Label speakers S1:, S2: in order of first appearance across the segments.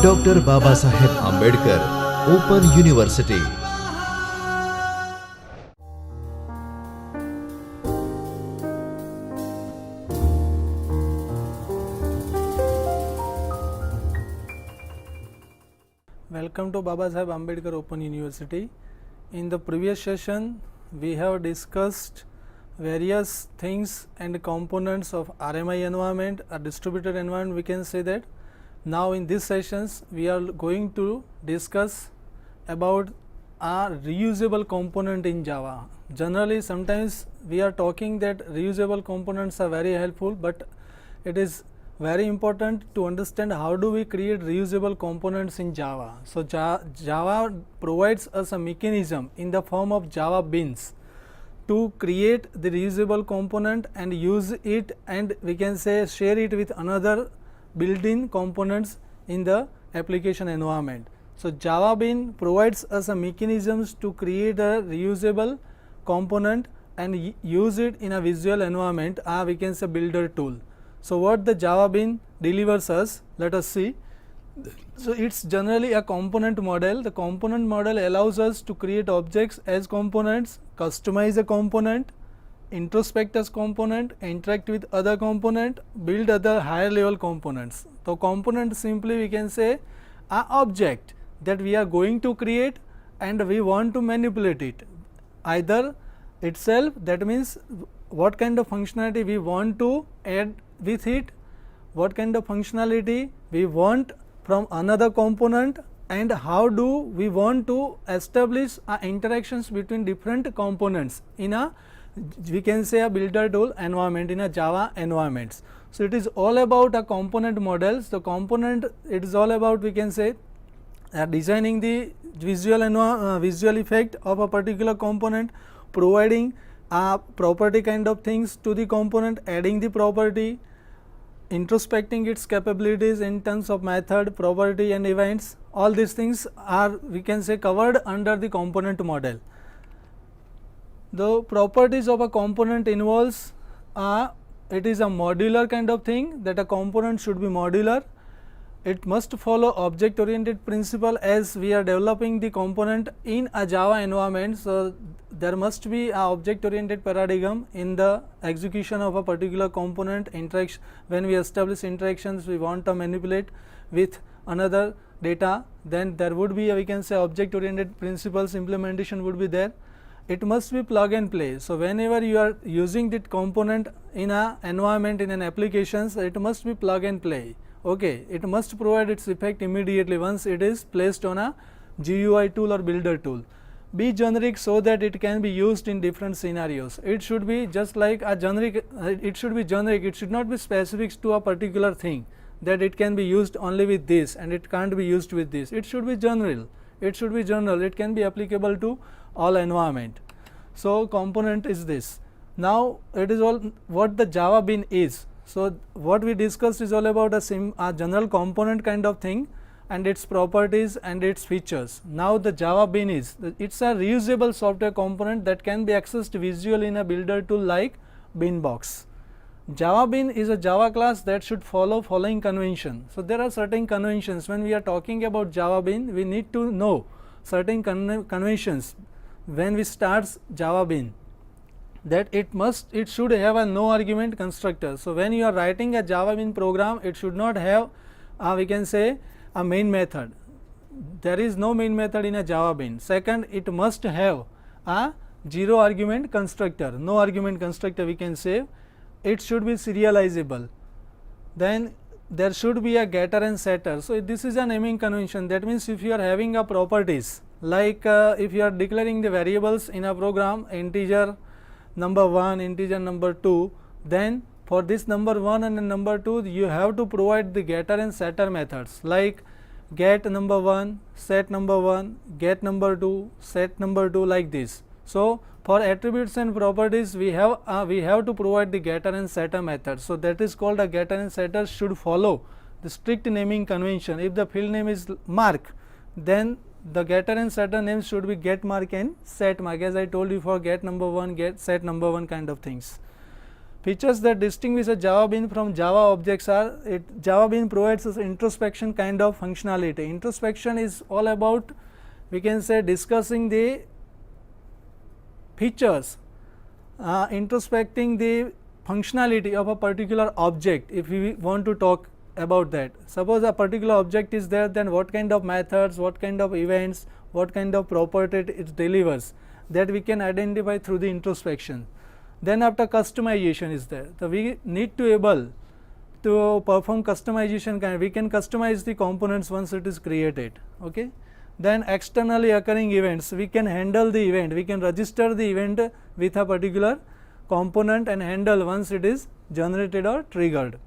S1: Doctor Baba Saheb Ambedkar open university.
S2: Welcome to Baba Saheb Ambedkar Open University. In the previous session, we have discussed various things and components of RMI environment, a distributed environment we can say that. Now in these sessions, we are going to discuss about a reusable component in Java. Generally, sometimes we are talking that reusable components are very helpful, but it is very important to understand how do we create reusable components in Java. So, Java provides us a mechanism in the form of Java beans to create the reusable component and use it, and we can say share it with another built-in components in the application environment. So, Java bean provides us a mechanisms to create a reusable component and use it in a visual environment, we can say builder tool. So, what the Java bean delivers us, let us see. So, it is generally a component model. The component model allows us to create objects as components, customize a component, introspect as component, interact with other component, build other higher level components. So, component simply we can say a object that we are going to create and we want to manipulate it, either itself, that means what kind of functionality we want to add with it, what kind of functionality we want from another component, and how do we want to establish interactions between different components in a, we can say a builder tool environment, in a Java environments. So, it is all about a component models. The component, it is all about we can say designing the visual effect of a particular component, providing a property kind of things to the component, adding the property, introspecting its capabilities in terms of method, property and events. All these things are we can say covered under the component model. The properties of a component involves it is a modular kind of thing, that a component should be modular. It must follow object oriented principle as we are developing the component in a Java environment. So, there must be a object oriented paradigm in the execution of a particular component interaction. When we establish interactions, we want to manipulate with another data, then there would be we can say object oriented principles implementation would be there. It must be plug and play. So, whenever you are using that component in a environment, in an applications, it must be plug and play. Okay, it must provide its effect immediately once it is placed on a GUI tool or builder tool. Be generic so that it can be used in different scenarios. It should be just like a generic, it should be generic, it should not be specific to a particular thing, that it can be used only with this and it can't be used with this. It should be general, it should be general, it can be applicable to all environment. So, component is this. Now, it is all what the Java bean is. So, what we discussed is all about a general component kind of thing and its properties and its features. Now, the Java bean is, it is a reusable software component that can be accessed visually in a builder tool like Beanbox. Java bean is a Java class that should follow following convention. So, there are certain conventions. When we are talking about Java bean, we need to know certain conventions when we start Java bean, that it should have a no argument constructor. So, when you are writing a Java bean program, it should not have we can say a main method. There is no main method in a Java bean. Second, it must have a zero argument constructor, no argument constructor we can say. It should be serializable. Then there should be a getter and setter. So, this is a naming convention. That means, if you are having a properties like if you are declaring the variables in a program, integer number 1, integer number 2, then for this number 1 and number 2 you have to provide the getter and setter methods like get number 1, set number 1, get number 2, set number 2, like this. So, for attributes and properties we have to provide the getter and setter methods. So, that is called a getter and setter should follow the strict naming convention. If the field name is mark, then the getter and setter names should be get mark and set mark, as I told you for get number 1, get set number 1 kind of things. Features that distinguish a Java Bean from Java objects are Java Bean provides us introspection kind of functionality. Introspection is all about, we can say, discussing the features, introspecting the functionality of a particular object. If we want to talk about that, suppose a particular object is there, then what kind of methods, what kind of events, what kind of property it delivers, that we can identify through the introspection. Then after customization is there, so we need to able to perform customization, we can customize the components once it is created. Okay. Then externally occurring events, we can handle the event, we can register the event with a particular component and handle once it is generated or triggered.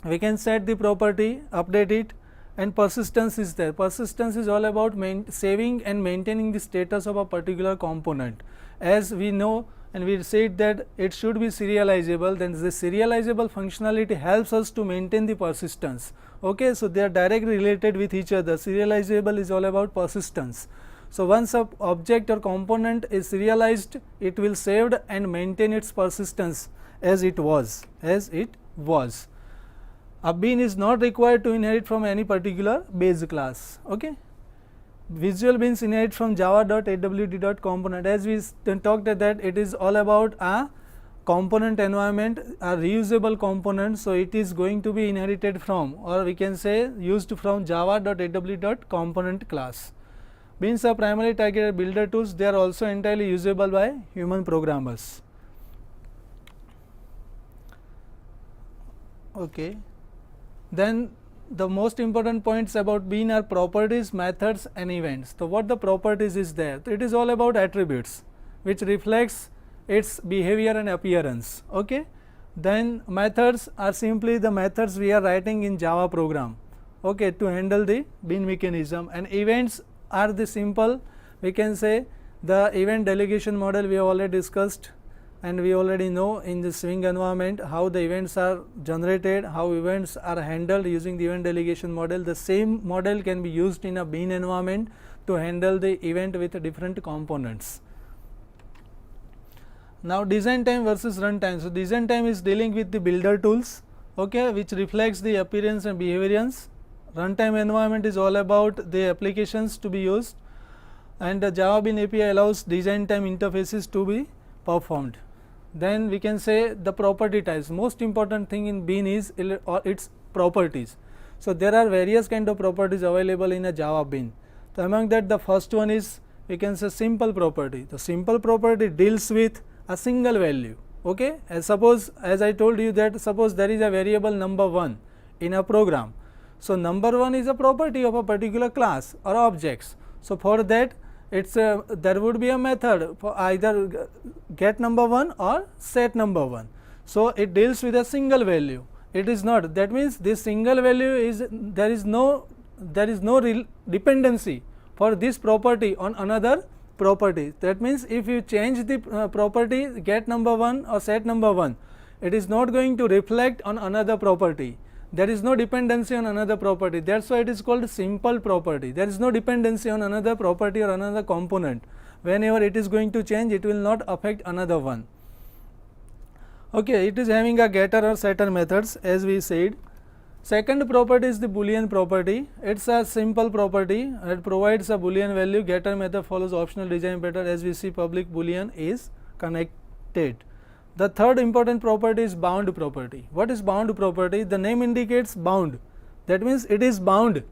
S2: We can set the property, update it, and persistence is there. Persistence is all about saving and maintaining the status of a particular component. As we know, and we said that it should be serializable, then the serializable functionality helps us to maintain the persistence. Okay, so they are directly related with each other. Serializable is all about persistence. So once a object or component is serialized, it will saved and maintain its persistence as it was. A bean is not required to inherit from any particular base class. Okay. Visual Beans inherit from java.awd.component. As we talked that it is all about a component environment, a reusable component. So it is going to be inherited from, or we can say used from java.awd.component class. Beans are primarily targeted builder tools. They are also entirely usable by human programmers. Okay. Then the most important points about Bean are properties, methods, and events. So what the properties is there? It is all about attributes which reflects its behavior and appearance. Okay. Then methods are simply the methods we are writing in Java program, okay, to handle the Bean mechanism. And events are the simple, we can say, the event delegation model we have already discussed, and we already know in the Swing environment how the events are generated, how events are handled using the event delegation model. The same model can be used in a Bean environment to handle the event with different components. Now design time versus runtime. So design time is dealing with the builder tools, okay, which reflects the appearance and behaviorance. Runtime environment is all about the applications to be used, and the Java Bean API allows design time interfaces to be performed. Then we can say the property types. Most important thing in Bean is its properties. So there are various kind of properties available in a Java Bean. So among that, the first one is, we can say, simple property. The simple property deals with a single value. Okay, as I told you that suppose there is a variable number 1 in a program. So number 1 is a property of a particular class or objects. So for that, there would be a method for either get number 1 or set number 1. So it deals with a single value. It is not, that means this single value is, there is no dependency for this property on another property. That means if you change the property get number 1 or set number 1, it is not going to reflect on another property. There is no dependency on another property. That is why it is called simple property. There is no dependency on another property or another component. Whenever it is going to change, it will not affect another one. Okay, it is having a getter or setter methods, as we said. Second property is the Boolean property. It is a simple property. It provides a Boolean value. Getter method follows optional design pattern. As we see, public Boolean is connected. The third important property is bound property. What is bound property? The name indicates bound. That means it is bound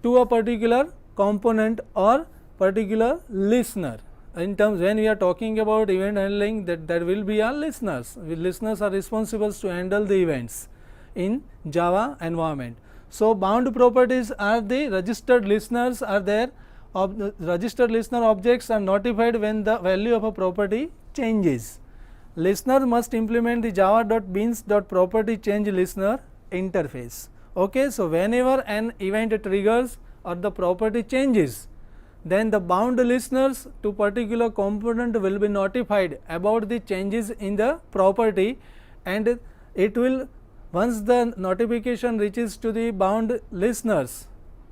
S2: to a particular component or particular listener. In terms, when we are talking about event handling, that there will be a listeners. Listeners are responsible to handle the events in Java environment. So bound properties are the registered listeners are there. Registered listener objects are notified when the value of a property changes. Listener must implement the java.beans.property change listener interface. Okay, so whenever an event triggers or the property changes, then the bound listeners to particular component will be notified about the changes in the property, and it will, once the notification reaches to the bound listeners,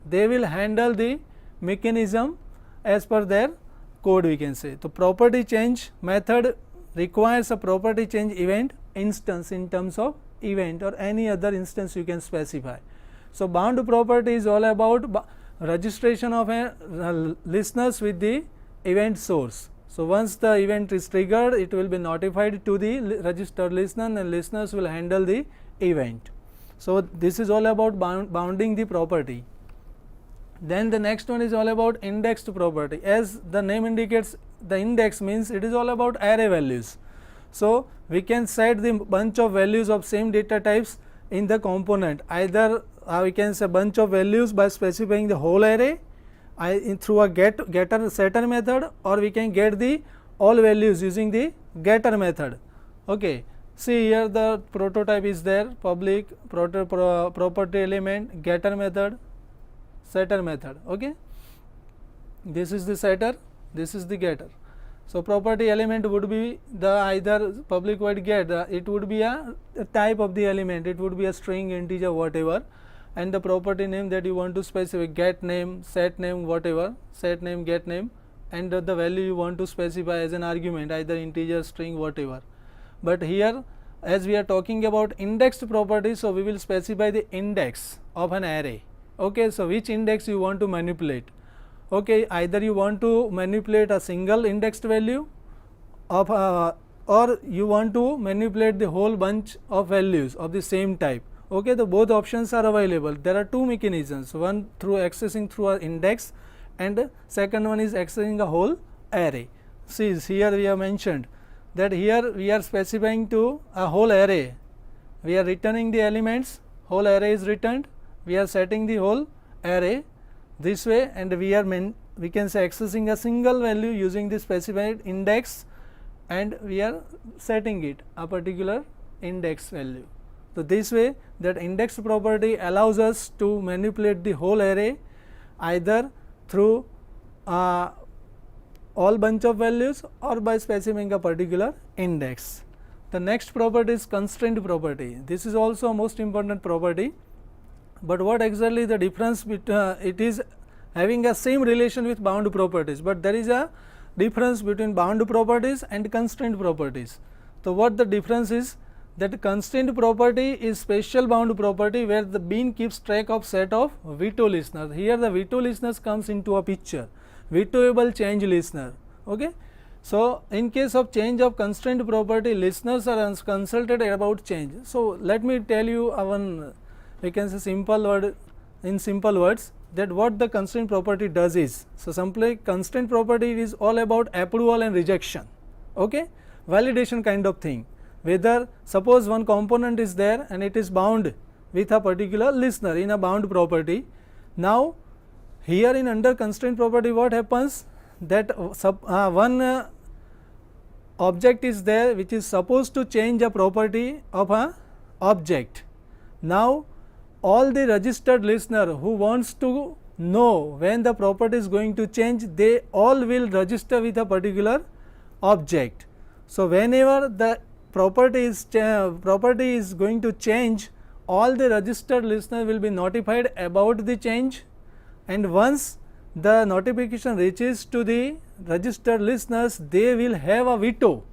S2: they will handle the mechanism as per their code, we can say. The property change method requires a property change event instance in terms of event or any other instance you can specify. So bound property is all about registration of listeners with the event source. So once the event is triggered, it will be notified to the registered listener and listeners will handle the event. So this is all about bounding the property. Then the next one is all about indexed property. As the name indicates, the index means it is all about array values. So we can set the bunch of values of same data types in the component. Either we can say bunch of values by specifying the whole array through a getter setter method, or we can get the all values using the getter method. Okay. See here the prototype is there, public property element, getter method, setter method. Okay. This is the setter, this is the getter. So property element would be the either public void get, it would be a type of the element, it would be a string, integer, whatever, and the property name that you want to specify, get name, set name, whatever, set name, get name, and the value you want to specify as an argument, either integer, string, whatever. But here as we are talking about indexed property, so we will specify the index of an array. Okay, so which index you want to manipulate. Okay, either you want to manipulate a single indexed value of or you want to manipulate the whole bunch of values of the same type. Okay, the both options are available. There are two mechanisms, one through accessing through an index and second one is accessing a whole array. See here we have mentioned that here we are specifying to a whole array, we are returning the elements, whole array is returned, we are setting the whole array this way, and we can say accessing a single value using the specified index, and we are setting it a particular index value. So this way that index property allows us to manipulate the whole array either through all bunch of values or by specifying a particular index. The next property is constraint property. This is also a most important property, but what exactly the difference between it is having a same relation with bound properties, but there is a difference between bound properties and constraint properties. So what the difference is, that constraint property is special bound property where the bean keeps track of set of veto listeners. Here the veto listeners comes into a picture, vetoable change listener. Okay. So in case of change of constraint property, listeners are consulted about change. So let me tell you one, we can say simple word, in simple words, that what the constraint property does is, so simply constraint property is all about approval and rejection. Okay, validation kind of thing. Whether suppose one component is there and it is bound with a particular listener in a bound property. Now here in under constraint property what happens, that one object is there which is supposed to change a property of a object. Now all the registered listener who wants to know when the property is going to change, they all will register with a particular object. So whenever the property is going to change, all the registered listener will be notified about the change, and once the notification reaches to the registered listeners, they will have a veto,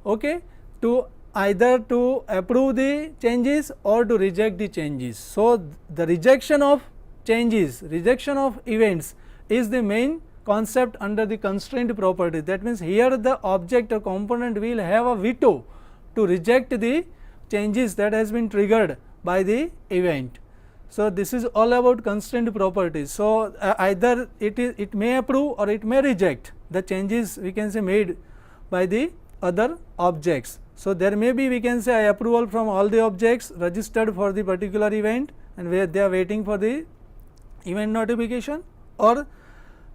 S2: okay, to either to approve the changes or to reject the changes. So the rejection of changes, rejection of events is the main concept under the constraint property. That means here the object or component will have a veto to reject the changes that has been triggered by the event. So this is all about constraint properties. So either it may approve or it may reject the changes, we can say, made by the other objects. So there may be, we can say, approval from all the objects registered for the particular event and where they are waiting for the event notification, or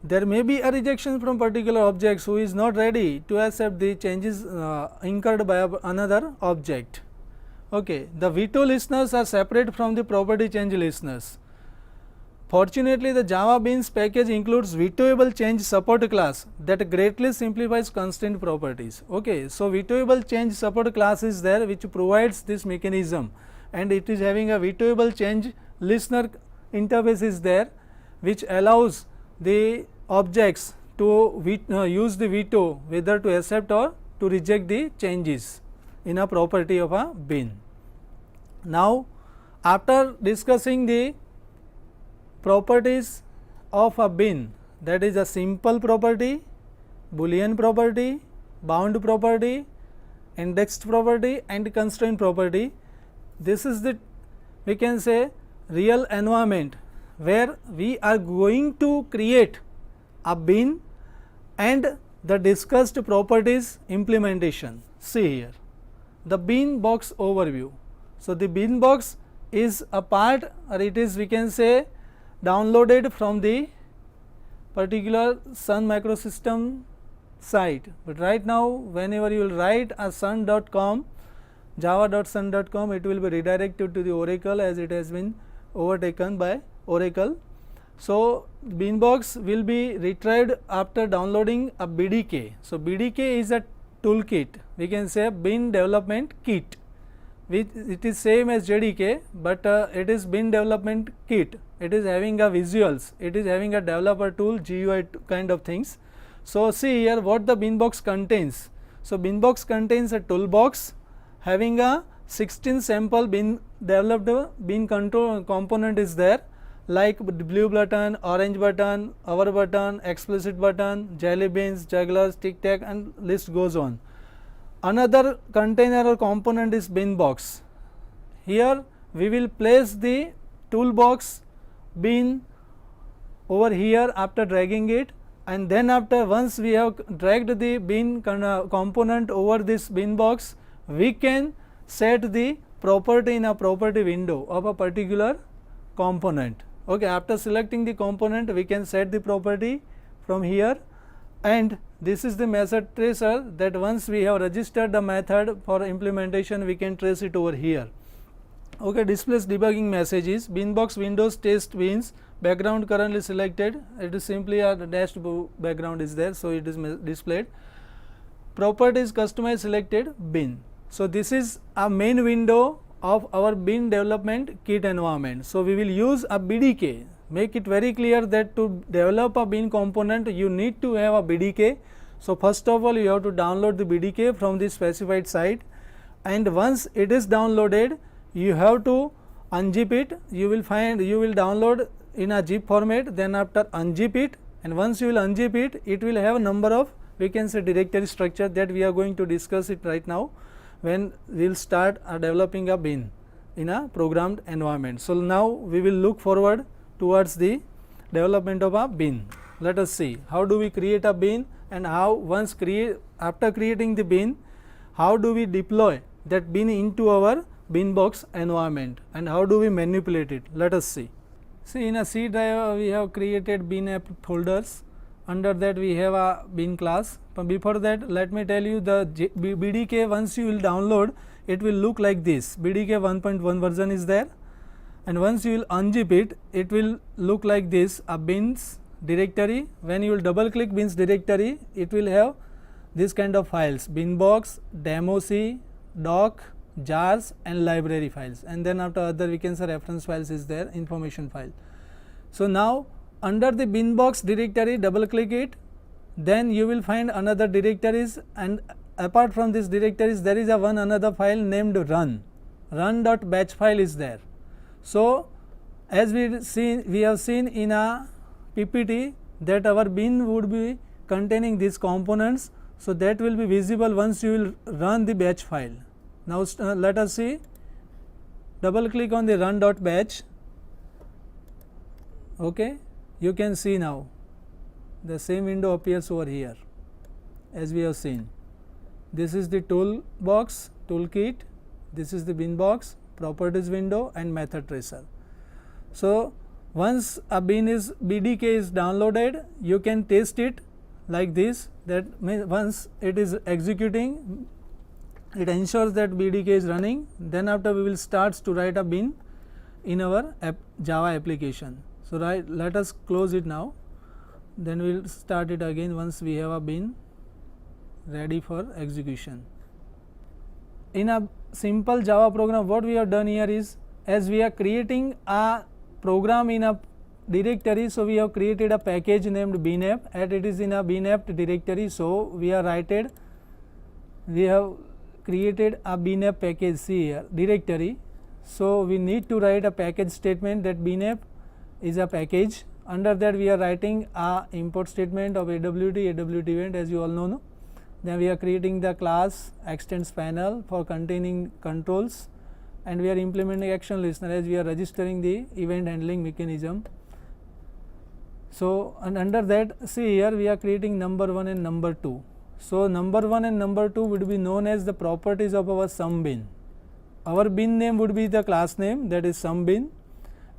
S2: there may be a rejection from particular objects who is not ready to accept the changes incurred by another object. Okay. The veto listeners are separate from the property change listeners. Fortunately, the Java Beans package includes vetoable change support class that greatly simplifies constraint properties. Okay. So vetoable change support class is there which provides this mechanism, and it is having a vetoable change listener interface is there which allows the objects to use the veto whether to accept or to reject the changes in a property of a bin. Now after discussing the properties of a bin, that is a simple property, Boolean property, bound property, indexed property and constraint property, this is the, we can say, real environment where we are going to create a bin and the discussed properties implementation. See here the bin box overview. So the bin box is a part, or it is, we can say, downloaded from the particular Sun microsystem site, but right now whenever you will write a sun.com, java.sun.com, it will be redirected to the Oracle as it has been overtaken by Oracle. So Beanbox will be retrieved after downloading a BDK. So BDK is a toolkit, we can say bin development kit, which it is same as JDK, but it is bin development kit. It is having a visuals, it is having a developer tool, GUI kind of things. So see here what the Beanbox contains. So Beanbox contains a toolbox having a 16 sample bin developed bin control component is there, like blue button, orange button, hover button, explicit button, jelly beans, jugglers, tic tac, and list goes on. Another container or component is Beanbox. Here we will place the toolbox bin over here after dragging it, and then after once we have dragged the bin component over this bin box, we can set the property in a property window of a particular component. Okay, after selecting the component we can set the property from here, and this is the method tracer, that once we have registered the method for implementation we can trace it over here. Okay, displays debugging messages, Beanbox Windows test bins, background currently selected, it is simply a dashed background is there, so it is displayed. Properties customized selected bin. So this is a main window of our bin development kit environment. So we will use a BDK. Make it very clear that to develop a bin component you need to have a BDK. So first of all you have to download the BDK from the specified site, and once it is downloaded you have to unzip it. You will find, you will download in a zip format, then after unzip it, and once you will unzip it, it will have a number of, we can say, directory structure that we are going to discuss it right now when we will start developing a bin in a programmed environment. So now we will look forward towards the development of a bin. Let us see how do we create a bin, and how once after creating the bin, how do we deploy that bin into our Beanbox environment, and how do we manipulate it. Let us see. See, in a C drive we have created bin app folders. Under that we have a bin class, but before that let me tell you the BDK once you will download, it will look like this. BDK 1.1 version is there, and once you will unzip it, it will look like this, a bins directory. When you will double click bins directory, it will have this kind of files: Beanbox, democ, doc, jars and library files, and then after other we can say reference files is there, information file. So now under the Beanbox directory, double click it, then you will find another directories, and apart from this directories there is a one another file named run.batch file is there. So as we have seen in a PPT that our bin would be containing these components, so that will be visible once you will run the batch file. Now let us see, double click on the run.batch. Okay, you can see now the same window appears over here as we have seen. This is the toolbox, toolkit, this is the Beanbox, properties window and method tracer. So once a BDK is downloaded, you can test it like this, that once it is executing, it ensures that BDK is running, then after we will start to write a bin in our Java application. So let us close it now, then we will start it again once we have a bin ready for execution. In a simple Java program, what we have done here is, as we are creating a program in a directory, so we have created a package named binapp, and it is in a binapp directory. So we have created a bnap package C here directory. So we need to write a package statement that bnap is a package. Under that we are writing a import statement of awt event as you all know. No? Then we are creating the class extends panel for containing controls, and we are implementing action listener as we are registering the event handling mechanism. So and under that, see here we are creating number 1 and number 2. So number 1 and number 2 would be known as the properties of our sum bin. Our bin name would be the class name, that is sum bin,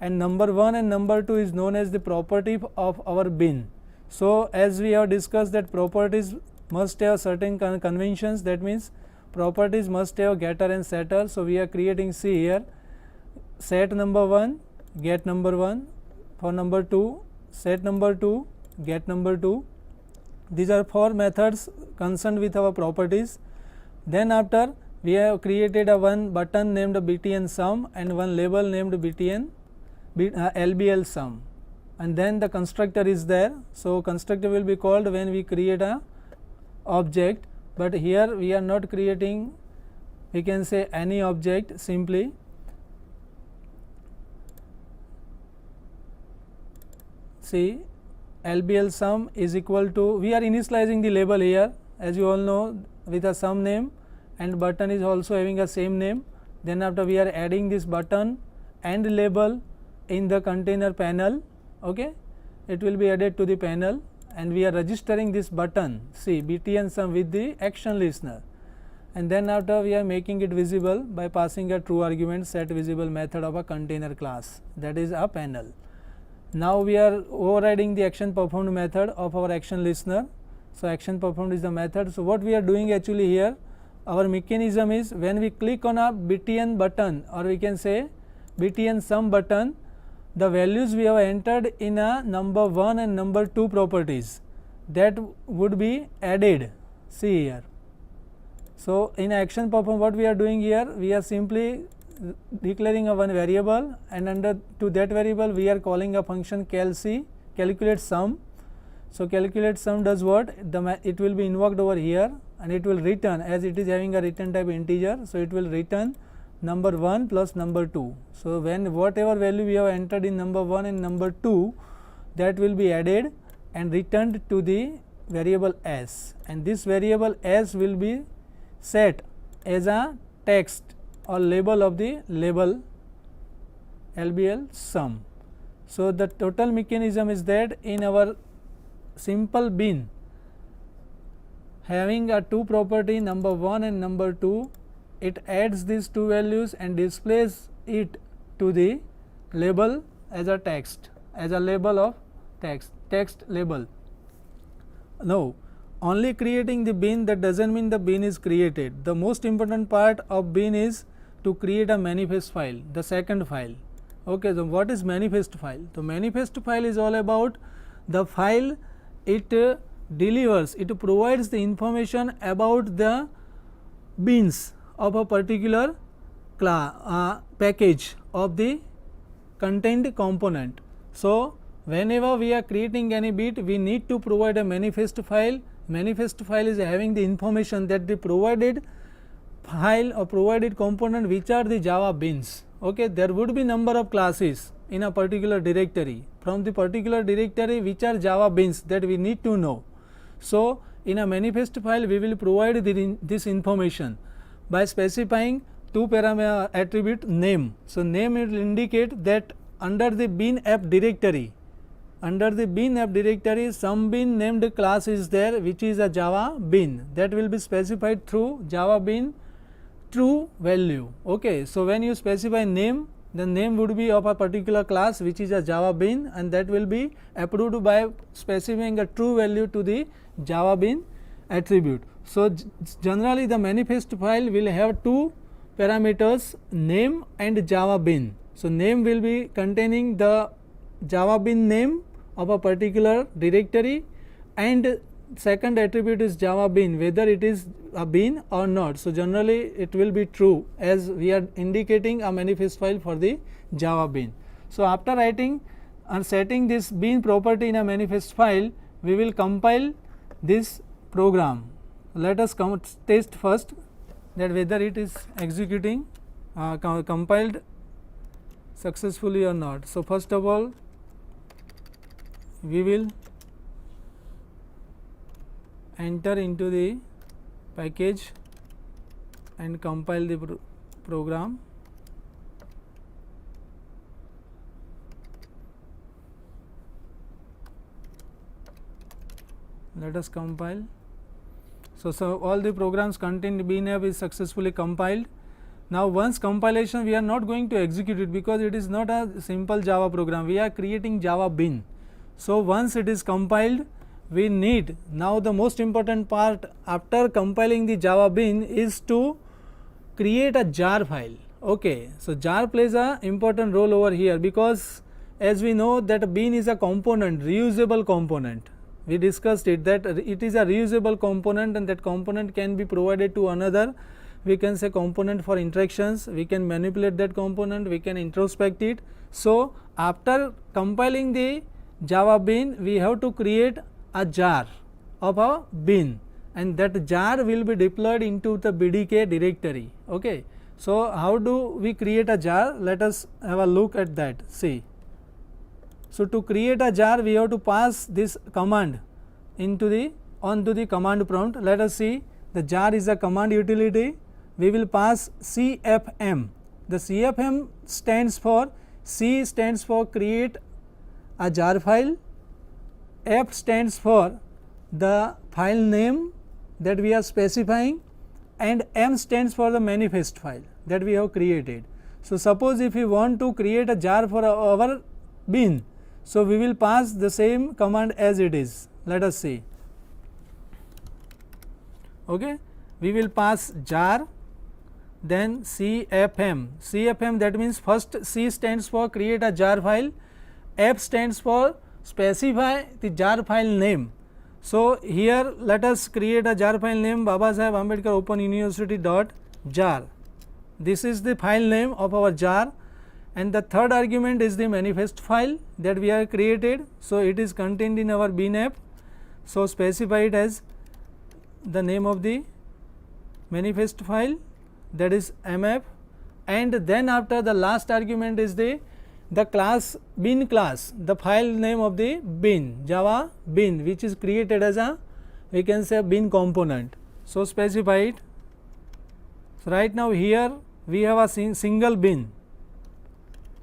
S2: and number 1 and number 2 is known as the property of our bin. So as we have discussed that properties must have certain conventions, that means properties must have getter and setter. So we are creating, see here, set number 1 get number 1, for number 2 set number 2 get number 2. These are 4 methods concerned with our properties. Then after we have created a one button named btn sum and one label named btn lbl sum, and then the constructor is there. So constructor will be called when we create a object, but here we are not creating, we can say any object, simply see lbl sum is equal to, we are initializing the label here as you all know with a sum name, and button is also having a same name. Then after we are adding this button and label in the container panel, okay, it will be added to the panel, and we are registering this button, see btn sum with the action listener, and then after we are making it visible by passing a true argument set visible method of a container class, that is a panel. Now we are overriding the action performed method of our action listener. So action performed is the method. So what we are doing actually here, our mechanism is when we click on a btn button, or we can say btn sum button, the values we have entered in a number 1 and number 2 properties, that would be added, see here. So in action perform, what we are doing here, we are simply declaring a one variable, and under to that variable we are calling a function calc, calculate sum. So calculate sum does what, it will be invoked over here, and it will return, as it is having a return type integer, so it will return number 1 plus number 2. So when whatever value we have entered in number 1 and number 2, that will be added and returned to the variable s, and this variable s will be set as a text or label of the label lbl sum. So the total mechanism is that in our simple bin having a two property number 1 and number 2, it adds these two values and displays it to the label as a text, as a label of text label. Now only creating the bin, that doesn't mean the bin is created. The most important part of bin is to create a manifest file, the second file. Okay, so what is manifest file? The manifest file is all about the file, it delivers, it provides the information about the bins of a particular package of the contained component. So whenever we are creating any bit, we need to provide a manifest file. Manifest file is having the information that the provided file or provided component which are the Java bins. Okay, there would be number of classes in a particular directory. From the particular directory which are Java bins, that we need to know. So in a manifest file we will provide this information by specifying two parameter attribute name. So name will indicate that under the bin app directory, some bin named class is there which is a Java bin, that will be specified through Java bin true value. Okay, so when you specify name, the name would be of a particular class which is a Java bin, and that will be approved by specifying a true value to the Java bin attribute. So generally the manifest file will have two parameters, name and Java bin. So name will be containing the Java bin name of a particular directory, and second attribute is Java bin, whether it is a bin or not. So generally it will be true, as we are indicating a manifest file for the Java bin. So after writing and setting this bin property in a manifest file, we will compile this program. Let us test first that whether it is executing compiled successfully or not. So, first of all we will enter into the package and compile the program. Let us compile. So all the programs contained in BNAV is successfully compiled. Now, once compilation, we are not going to execute it because it is not a simple Java program, we are creating Java bin. So, once it is compiled, we need now the most important part after compiling the Java bin is to create a jar file. Okay. So, jar plays a important role over here because as we know that bin is a component, reusable component. We discussed it that it is a reusable component and that component can be provided to another. We can say component for interactions, we can manipulate that component, we can introspect it. So, after compiling the Java bin, we have to create a jar of a bin and that jar will be deployed into the BDK directory. Okay. So, how do we create a jar? Let us have a look at that. See. So, to create a jar, we have to pass this command into the onto the command prompt. Let us see, the jar is a command utility. We will pass CFM. The CFM stands for, C stands for create a jar file, F stands for the file name that we are specifying and M stands for the manifest file that we have created. So, suppose if we want to create a jar for our bin, so we will pass the same command as it is. Let us see. Okay. We will pass jar, then CFM. CFM, that means first C stands for create a jar file, F stands for specify the jar file name. So, here let us create a jar file name Babasaheb Ambedkar Open University dot jar. This is the file name of our jar and the third argument is the manifest file that we have created. So, it is contained in our BNAV. So, specify it as the name of the manifest file, that is MF, and then after the last argument is the class bin class, the file name of the bin, Java bin, which is created as a, we can say, bin component. So, specify it. So, right now here we have a single bin.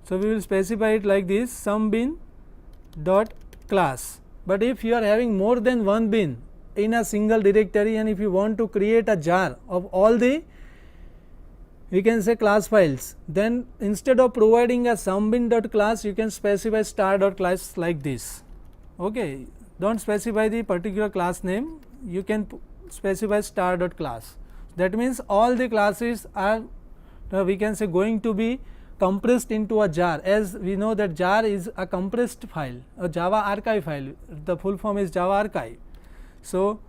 S2: So, we will specify it like this, some bin dot class. But if you are having more than one bin in a single directory and if you want to create a jar of all the, we can say, class files, then instead of providing a sum bin dot class, you can specify star dot class like this. Okay. Do not specify the particular class name, you can specify star dot class. That means all the classes are we can say going to be compressed into a jar, as we know that jar is a compressed file, a Java archive file, the full form is Java archive. So,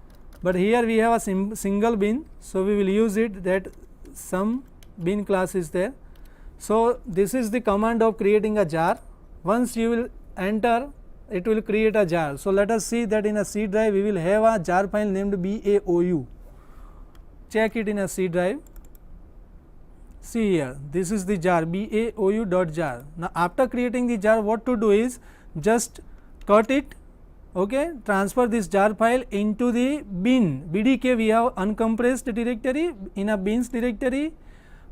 S2: but here we have a single bin, so we will use it that some bin class is there. So, this is the command of creating a jar. Once you will enter, it will create a jar. So, let us see that in a C drive we will have a jar file named BAOU. Check it in a C drive. See here, this is the jar BAOU.jar. Now, after creating the jar, what to do is just cut it, okay, transfer this jar file into the bin BDK. We have uncompressed directory, in a bins directory.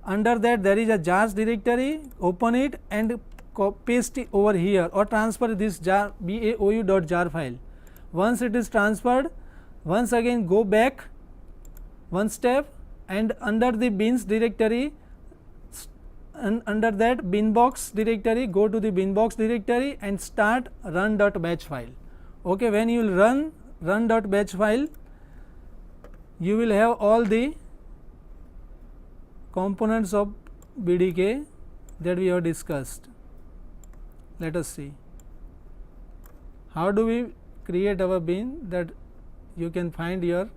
S2: Under that there is a jars directory, open it and paste it over here or transfer this jar BAOU.jar file. Once it is transferred, once again go back one step and under the bins directory, and under that binbox directory, go to the binbox directory and start run.batch file. Okay, when you will run run.batch file, you will have all the components of BDK that we have discussed. Let us see how do we create our bin, that you can find here.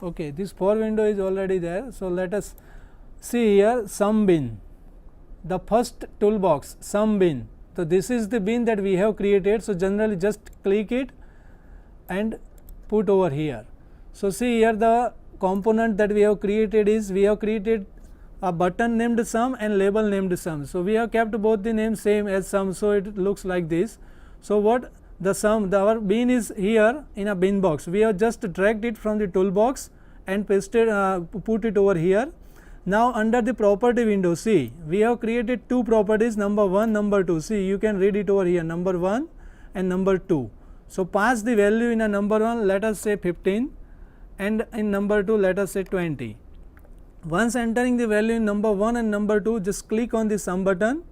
S2: Okay, this 4 window is already there. So let us see here sum bin, the first toolbox sum bin. So this is the bin that we have created. So generally just click it and put over here. So see here the component that we have created is, we have created a button named sum and label named sum. So we have kept both the names same as sum, so it looks like this. So what the sum, our bin is here in a bin box. We have just dragged it from the toolbox and pasted, put it over here. Now under the property window, see we have created two properties, number 1, number 2. See you can read it over here, number 1 and number 2. So pass the value in a number 1, let us say 15, and in number 2 let us say 20. Once entering the value in number 1 and number 2, just click on the sum button.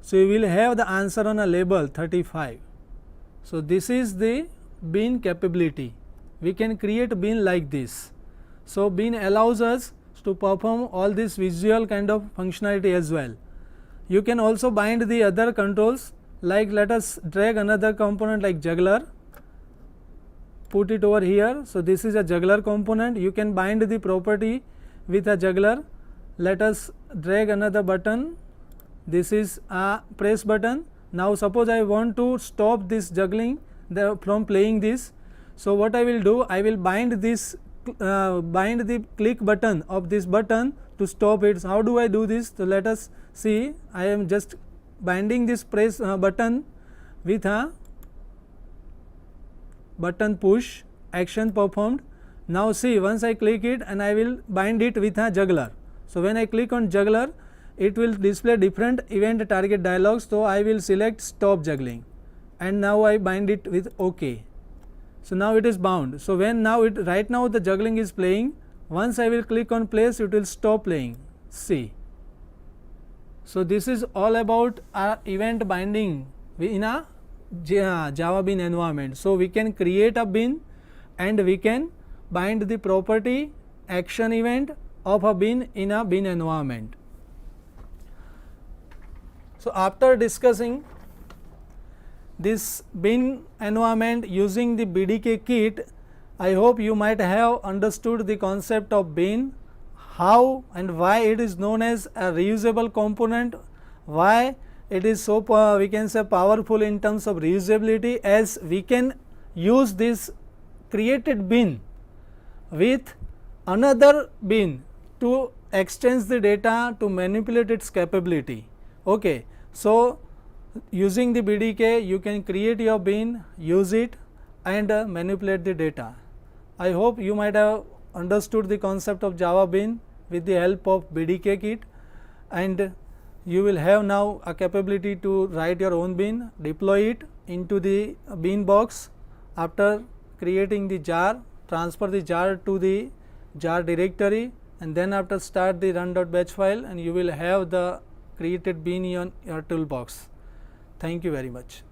S2: So you will have the answer on a label 35. So this is the bin capability. We can create bin like this. So bin allows us to perform all this visual kind of functionality as well. You can also bind the other controls, like let us drag another component like juggler, put it over here. So this is a juggler component. You can bind the property with a juggler. Let us drag another button. This is a press button. Now suppose I want to stop this juggling from playing this. So what I will do, I will bind this, bind the click button of this button to stop it. So how do I do this? So let us see. I am just binding this press button with a button push, action performed. Now see, once I click it and I will bind it with a juggler. So when I click on juggler, it will display different event target dialogues. So I will select stop juggling and now I bind it with OK. So now it is bound. So when now it, right now the juggling is playing, once I will click on place, it will stop playing. See. So this is all about our event binding in a Java bin environment. So we can create a bin and we can bind the property action event of a bin in a bin environment. So after discussing this bin environment using the BDK kit, I hope you might have understood the concept of bin, how and why it is known as a reusable component, why it is so we can say powerful in terms of reusability, as we can use this created bin with another bin to exchange the data, to manipulate its capability. Okay. So using the BDK you can create your bin, use it and manipulate the data. I hope you might have understood the concept of Java bin with the help of BDK kit, and you will have now a capability to write your own bin, deploy it into the bin box. After creating the jar, transfer the jar to the jar directory, and then after start the run.batch file, and you will have the created bin in your toolbox. Thank you very much.